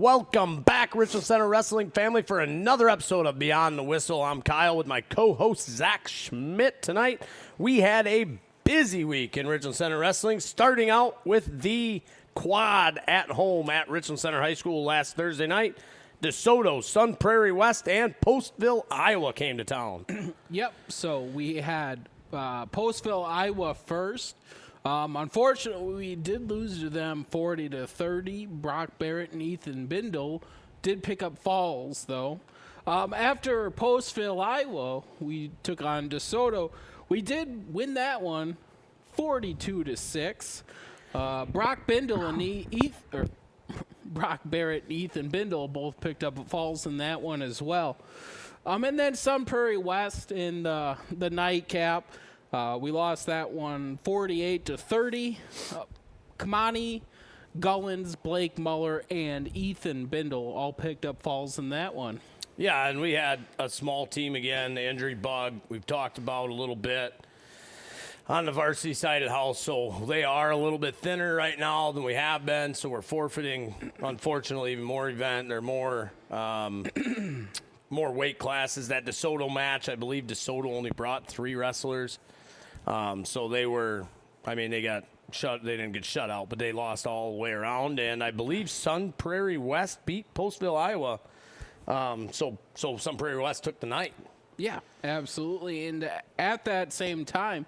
Welcome back, Richland Center Wrestling family, for another episode of Beyond the Whistle. I'm Kyle with my co-host Zach Schmidt. Tonight, we had a busy week in Richland Center Wrestling, starting out with the quad at home at Richland Center High School last Thursday night. DeSoto, Sun Prairie West, and Postville, Iowa came to town. Yep, so we had Postville, Iowa first. Unfortunately, we did lose to them 40-30. Brock Barrett and Ethan Bindle did pick up falls, though. After Postville, Iowa, we took on DeSoto. We did win that one 42-6. Brock Bindle and Brock Barrett and Ethan Bindle both picked up falls in that one as well. And then Sun Prairie West in the nightcap. We lost that one 48-30. Kamani, Gullins, Blake Muller, and Ethan Bindle all picked up falls in that one. Yeah, and we had a small team again, the injury bug we've talked about a little bit on the varsity side of the house. So they are a little bit thinner right now than we have been. So we're forfeiting, unfortunately, even more event. They're more more weight classes. That DeSoto match, I believe DeSoto only brought 3 wrestlers. So they were, they got shut. They didn't get shut out, but they lost all the way around. And I believe Sun Prairie West beat Postville, Iowa. So Sun Prairie West took the night. Yeah, absolutely. And at that same time,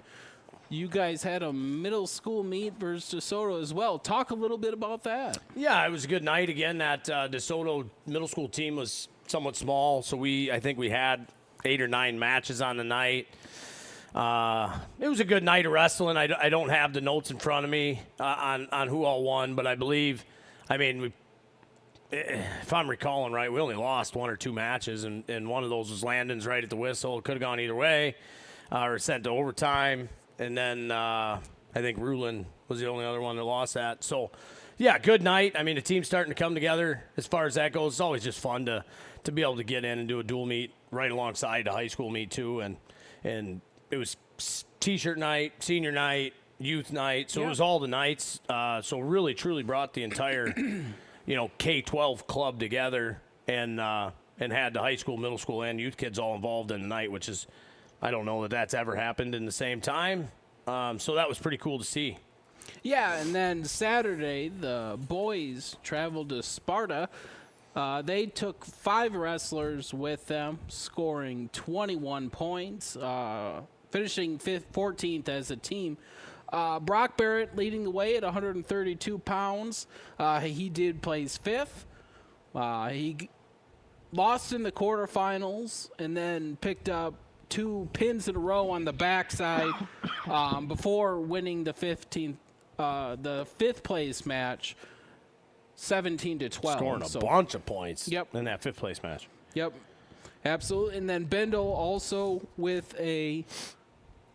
you guys had a middle school meet versus DeSoto as well. Talk a little bit about that. Yeah, it was a good night. Again, that DeSoto middle school team was somewhat small, so I think we had 8 or 9 matches on the night. It was a good night of wrestling. I don't have the notes in front of me on who all won, but I believe, if I'm recalling right, we only lost 1 or 2 matches, and one of those was Landon's right at the whistle. It could have gone either way, or sent to overtime. And then I think Rulin was the only other one that lost that. So, yeah, good night. The team's starting to come together as far as that goes. It's always just fun to be able to get in and do a dual meet right alongside the high school meet, too. And it was T-shirt night, senior night, youth night. So It was all the nights. So really, truly brought the entire, K-12 club together and had the high school, middle school, and youth kids all involved in the night, which is, I don't know that that's ever happened in the same time. So that was pretty cool to see. Yeah, and then Saturday, the boys traveled to Sparta. They took 5 wrestlers with them, scoring 21 points, finishing 14th as a team. Brock Barrett leading the way at 132 pounds. He did place 5th. He lost in the quarterfinals and then picked up 2 pins in a row on the backside before winning the 5th place match, 17-12. Scoring a bunch of points in that 5th place match. Yep, absolutely. And then Bindle also with a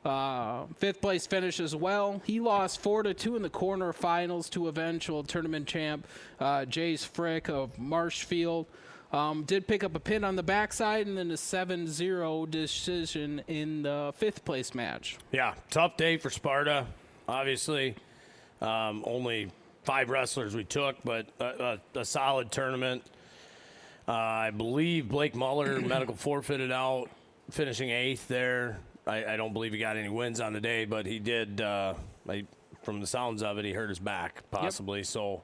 5th place finish as well. He lost 4-2 in the quarterfinals to eventual tournament champ Jace Frick of Marshfield. Did pick up a pin on the backside and then a 7-0 decision in the 5th place match. Yeah, tough day for Sparta, obviously. Only 5 wrestlers we took, but a solid tournament. I believe Blake Muller medical forfeited out, finishing 8th there. I don't believe he got any wins on the day, but he did, from the sounds of it, he hurt his back possibly. Yep. So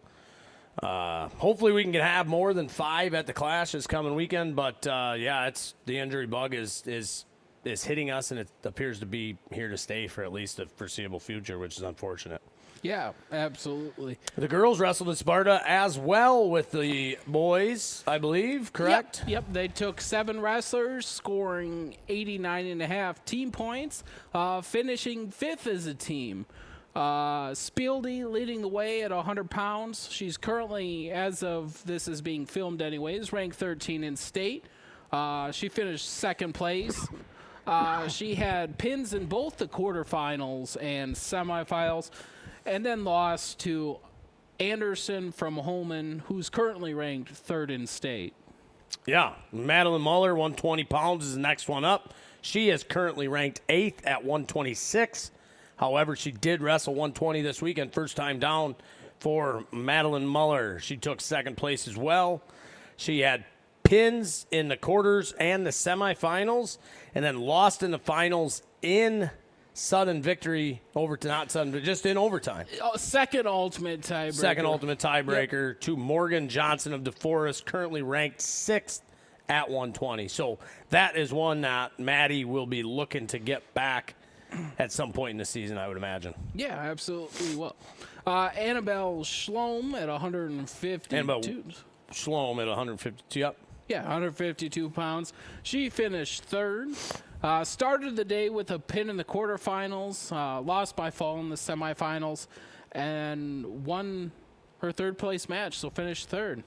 hopefully we can have more than 5 at the Clash this coming weekend. But, it's the injury bug is hitting us, and it appears to be here to stay for at least the foreseeable future, which is unfortunate. Yeah, absolutely. The girls wrestled in Sparta as well with the boys, I believe, correct? Yep. They took 7 wrestlers, scoring 89.5 team points, finishing 5th as a team. Spieldy leading the way at 100 pounds. She's currently, as of this is being filmed anyways, ranked 13 in state. She finished 2nd place. She had pins in both the quarterfinals and semifinals, and then lost to Anderson from Holman, who's currently ranked 3rd in state. Yeah, Madeline Muller, 120 pounds, is the next one up. She is currently ranked 8th at 126. However, she did wrestle 120 this weekend, first time down, for Madeline Muller. She took second place as well. She had pins in the quarters and the semifinals, and then lost in the finals in sudden victory over to not sudden, but just in overtime. Second ultimate tiebreaker. To Morgan Johnson of DeForest, currently ranked 6th at 120. So that is one that Maddie will be looking to get back at some point in the season, I would imagine. Yeah, absolutely. Well, Annabelle Schlom at 152. Annabelle Schlom at 152, yep. Yeah, 152 pounds. She finished third. Started the day with a pin in the quarterfinals, lost by fall in the semifinals, and won her third place match, so finished third.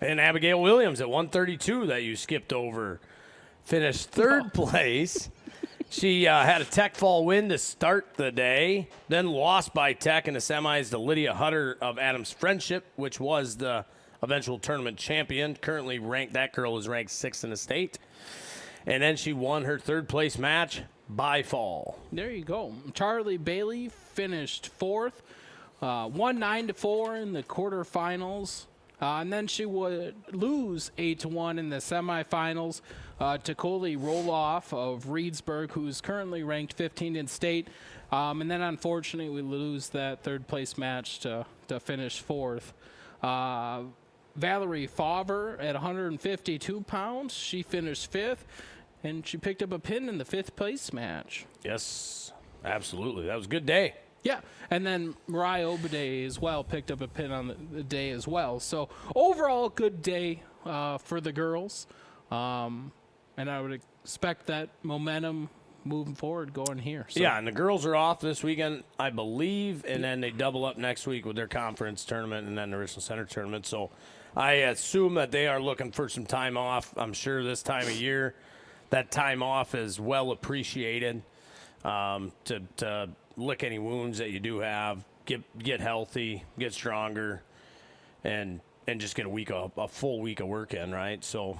And Abigail Williams at 132 that you skipped over, finished third place. She had a tech fall win to start the day, then lost by tech in the semis to Lydia Hutter of Adams Friendship, which was the eventual tournament champion. Currently ranked, that girl is ranked 6th in the state. And then she won her third place match by fall. There you go. Charlie Bailey finished fourth, won 9-4 in the quarterfinals. And then she would lose 8-1 in the semifinals to Coley Roloff of Reedsburg, who's currently ranked 15th in state. And then, unfortunately, we lose that third place match to finish fourth. Valerie Favre at 152 pounds. She finished fifth, and she picked up a pin in the fifth place match. Yes, absolutely. That was a good day. Yeah, and then Mariah Obade as well picked up a pin on the day as well. So overall, good day for the girls, and I would expect that momentum moving forward going here. So. Yeah, and the girls are off this weekend, I believe, and then they double up next week with their conference tournament and then the Richland Center tournament. So I assume that they are looking for some time off. I'm sure this time of year that time off is well appreciated to lick any wounds that you do have, get healthy, get stronger, and just get a full week of work in, right? So,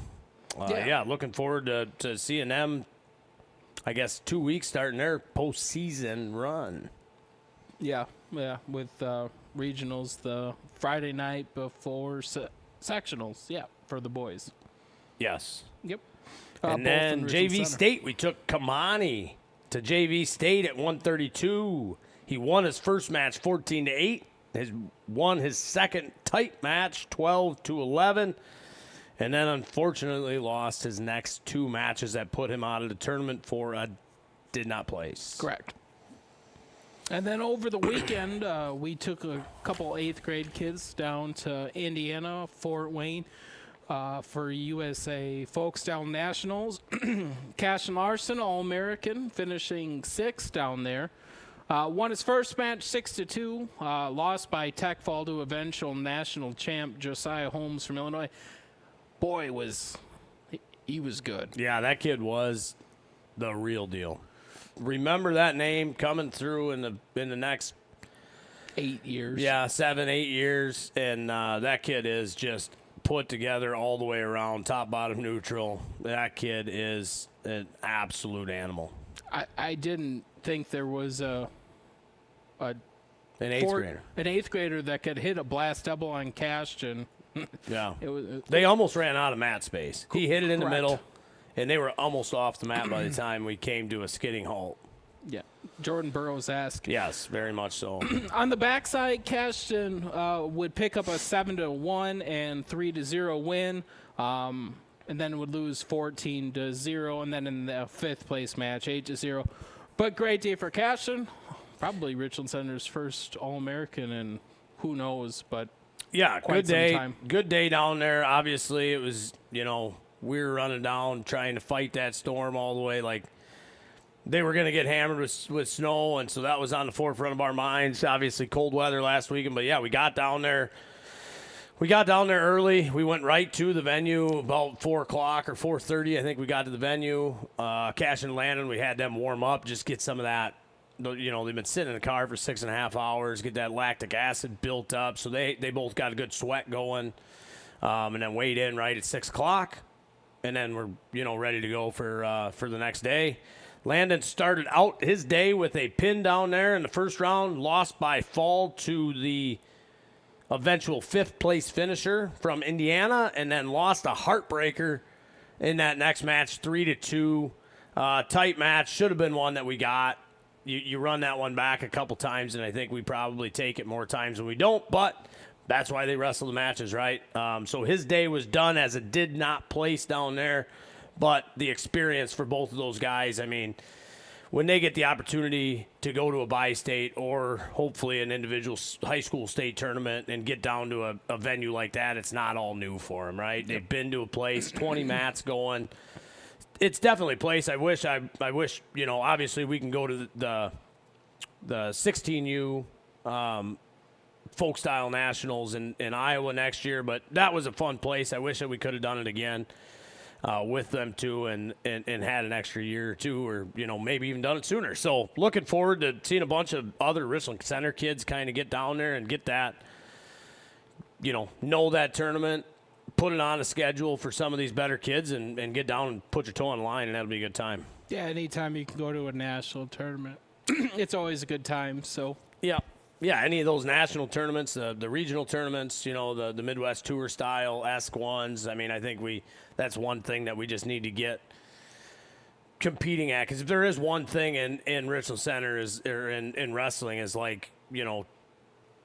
looking forward to seeing them, I guess, 2 weeks starting their postseason run. Yeah, with regionals the Friday night before sectionals, for the boys. Yes. Yep. And then JV State, we took Kamani to JV State at 132. He won his first match 14-8. Won his second tight match 12-11. And then unfortunately lost his next two matches that put him out of the tournament did not place. Correct. And then over the weekend, we took a couple 8th grade kids down to Indiana, Fort Wayne, for USA Folkstyle Nationals. Cashin Larson, All-American, finishing 6th down there. Won his first match 6-2, lost by tech fall to eventual national champ Josiah Holmes from Illinois. Boy, he was good. Yeah, that kid was the real deal. Remember that name coming through in the next 8 years. Yeah, 7-8 years, and that kid is just put together all the way around, top, bottom, neutral. That kid is an absolute animal. I didn't think there was an 8th grader. An 8th grader that could hit a blast double on Cash, and they almost ran out of mat space. He hit it in the Correct. middle, and they were almost off the mat by the time we came to a skidding halt. Yeah, Jordan Burroughs-esque. Yes, very much so. On the backside, Cashton would pick up a 7-1 and 3-0 win, and then would lose 14-0, and then in the 5th place match, 8-0. But great day for Cashton. Probably Richland Center's first All-American, and who knows, but yeah, quite good day. some time. Good day down there. Obviously, it was, we were running down trying to fight that storm all the way. Like, they were going to get hammered with snow, and so that was on the forefront of our minds. Obviously, cold weather last weekend, but yeah, we got down there. We got down there early. We went right to the venue about 4 o'clock or 4:30. I think we got to the venue. Cash and Landon, we had them warm up, just get some of that. They've been sitting in the car for 6.5 hours, get that lactic acid built up. So they both got a good sweat going, and then weighed in right at 6 o'clock, and then we're ready to go for the next day. Landon started out his day with a pin down there in the first round, lost by fall to the eventual 5th place finisher from Indiana, and then lost a heartbreaker in that next match, 3-2. Tight match, should have been one that we got. You run that one back a couple times, and I think we probably take it more times than we don't, but that's why they wrestle the matches, right? So his day was done as it did not place down there, but the experience for both of those guys, I mean, when they get the opportunity to go to a bi-state or hopefully an individual high school state tournament and get down to a venue like that, it's not all new for them, right? They've been to a place, 20 mats going. It's definitely a place. I wish, obviously we can go to the 16U folk style nationals in Iowa next year, but that was a fun place. I wish that we could have done it again with them too, and had an extra year or two, or maybe even done it sooner. So looking forward to seeing a bunch of other Richland Center kids kind of get down there and get that, know that tournament, put it on a schedule for some of these better kids, and get down and put your toe on the line, and that'll be a good time. Yeah, anytime you can go to a national tournament, it's always a good time. So yeah, any of those national tournaments, the regional tournaments, the Midwest Tour style-esque ones. I mean, I think that's one thing that we just need to get competing at, because if there is one thing in Richland Center or in wrestling is like,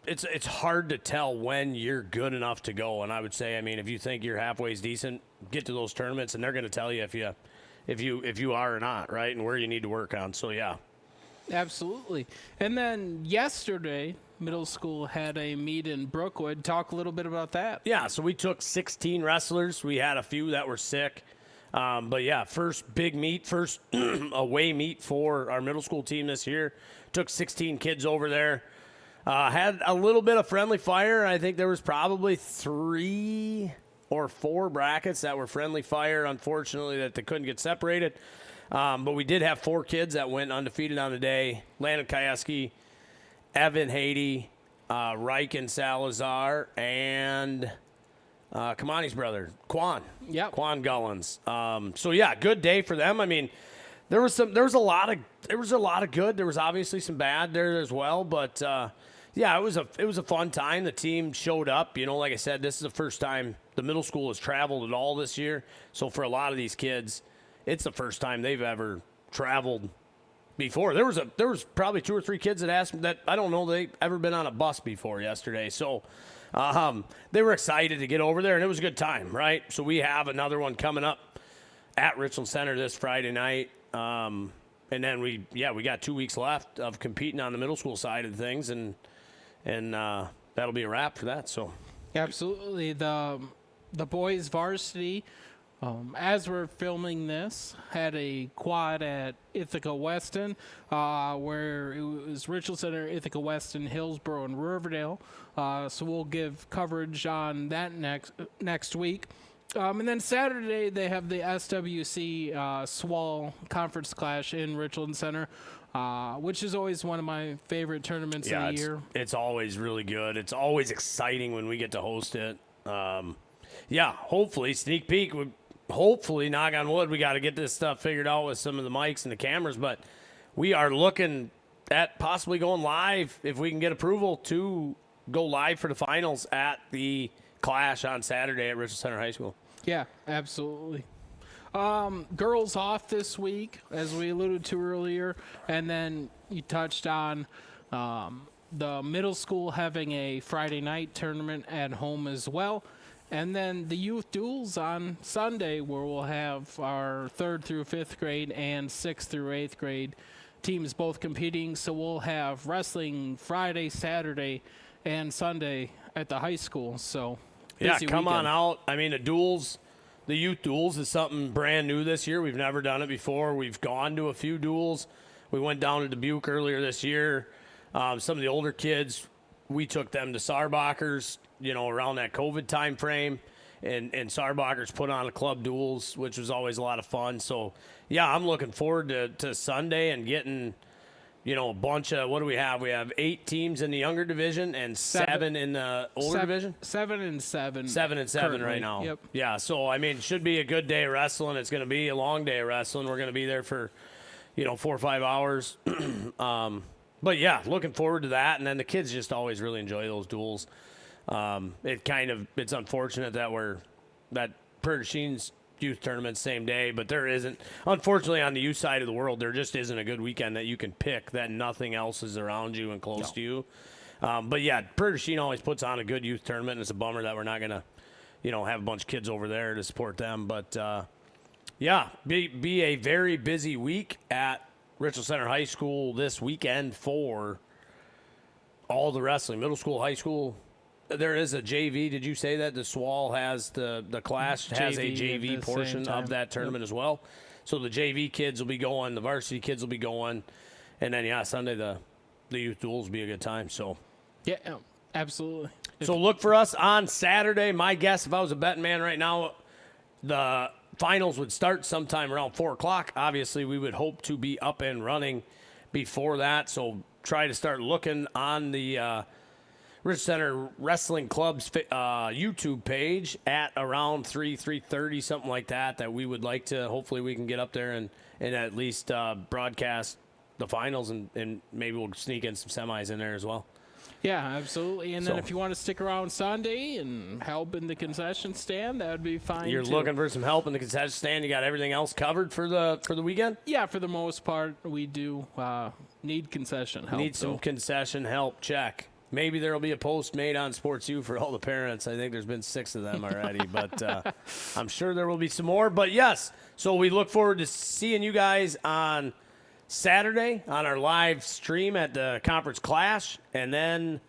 it's hard to tell when you're good enough to go. And I would say, I mean, if you think you're halfway decent, get to those tournaments, and they're going to tell you if you are or not, right, and where you need to work on. So yeah, absolutely. And then yesterday, middle school had a meet in Brookwood. Talk a little bit about that. Yeah, so we took 16 wrestlers. We had a few that were sick. But yeah, first big meet, first away meet for our middle school team this year. Took 16 kids over there. Had a little bit of friendly fire. I think there was probably 3 or 4 brackets that were friendly fire, unfortunately, that they couldn't get separated. But we did have 4 kids that went undefeated on the day. Landon Kayeski, Evan Haiti, Riken Salazar, and Kamani's brother, Quan. Yep. Quan Gullins. So yeah, good day for them. I mean, there was a lot of good. There was obviously some bad there as well, but yeah, it was a fun time. The team showed up. Like I said, this is the first time the middle school has traveled at all this year. So for a lot of these kids, it's the first time they've ever traveled before. There was probably 2 or 3 kids that asked me that I don't know they've ever been on a bus before yesterday. So they were excited to get over there, and it was a good time, right? So we have another one coming up at Richland Center this Friday night. And then we got 2 weeks left of competing on the middle school side of things, and that'll be a wrap for that. So absolutely, the boys varsity, as we're filming this, had a quad at Ithaca Weston, where it was Richland Center, Ithaca Weston, Hillsborough, and Riverdale. So we'll give coverage on that next week. And then Saturday, they have the SWC SWAL Conference Clash in Richland Center, which is always one of my favorite tournaments of the year. It's always really good. It's always exciting when we get to host it. Hopefully, sneak peek. Hopefully, knock on wood, we got to get this stuff figured out with some of the mics and the cameras, but we are looking at possibly going live if we can get approval to go live for the finals at the Clash on Saturday at Richland Center High School. Yeah, absolutely. Girls off this week, as we alluded to earlier, and then you touched on the middle school having a Friday night tournament at home as well, and then the youth duels on Sunday, where we'll have our 3rd through 5th grade and 6th through 8th grade teams both competing. So we'll have wrestling Friday, Saturday, and Sunday at the high school. So yeah, come on out. I mean, the youth duels is something brand new this year. We've never done it before. We've gone to a few duels. We went down to Dubuque earlier this year. Some of the older kids, we took them to Sarbacher's, around that COVID time frame. And Sarbacher's put on a club duels, which was always a lot of fun. So, yeah, I'm looking forward to Sunday and getting – a bunch of, what do we have? We have 8 teams in the younger division and 7 in the older division? 7 and 7. 7 and 7 currently. Right now. Yep. Yeah, so, I mean, it should be a good day of wrestling. It's going to be a long day of wrestling. We're going to be there for, 4 or 5 hours. But, yeah, looking forward to that. And then the kids just always really enjoy those duels. It's unfortunate that Prairie du Chine's youth tournament same day, but there isn't, unfortunately, on the youth side of the world, there just isn't a good weekend that you can pick that nothing else is around you and close to you. But yeah, Prairie du Chine always puts on a good youth tournament, and it's a bummer that we're not going to, have a bunch of kids over there to support them. But be a very busy week at Richland Center High School this weekend for all the wrestling, middle school, high school. There is a JV. Did you say that the SWAL has the class has a JV portion of that tournament as well? So the JV kids will be going, the varsity kids will be going, and then Sunday the youth duels will be a good time. So yeah, absolutely. So look for us on Saturday. My guess, if I was a betting man right now, the finals would start sometime around 4:00. Obviously, we would hope to be up and running before that. So try to start looking on the Richland Center Wrestling Club's YouTube page at around 3:30, something like that, that we would like to, hopefully we can get up there and at least broadcast the finals, and maybe we'll sneak in some semis in there as well. Yeah, absolutely. And then if you want to stick around Sunday and help in the concession stand, that would be fine. You're looking for some help in the concession stand. You got everything else covered for the weekend? Yeah, for the most part, we do need concession help. Need some concession help, check. Maybe there will be a post made on Sports U for all the parents. I think there's been 6 of them already, but I'm sure there will be some more. But yes, so we look forward to seeing you guys on Saturday on our live stream at the Conference Clash, and then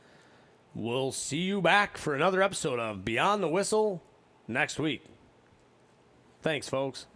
we'll see you back for another episode of Beyond the Whistle next week. Thanks, folks.